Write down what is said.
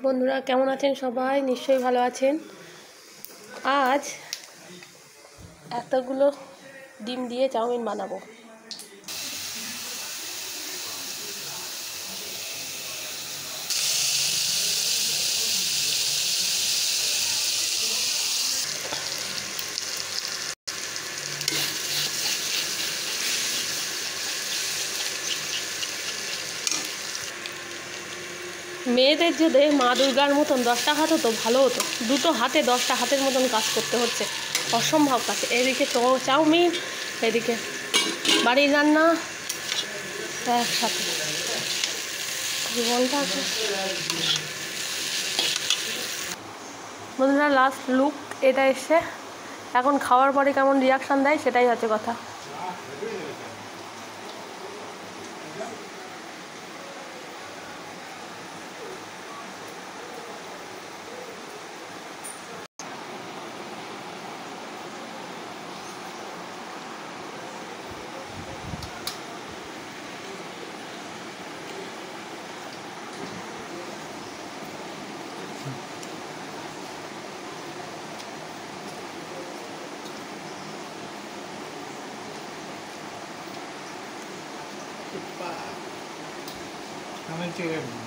বন্ধুরা কেমন আছেন? সবাই নিশ্চয়ই ভালো আছেন। আজ এতগুলো ডিম দিয়ে চাউমিন বানাবো। মেয়েদের যদি মা দুর্গার মতন 10টা হাত হতো ভালো হতো। দুটো হাতে 10টা হাতের মতন কাজ করতে হচ্ছে, অসম্ভব কাজ। এদিকে চাউমিন, এদিকে বাড়ির রান্না, একসাথে জীবনটা আছে। বন্ধুরা লাস্ট লুক এটা এসে, এখন খাওয়ার পরে কেমন রিয়াকশান দেয় সেটাই হচ্ছে কথা। Kamen Chicken.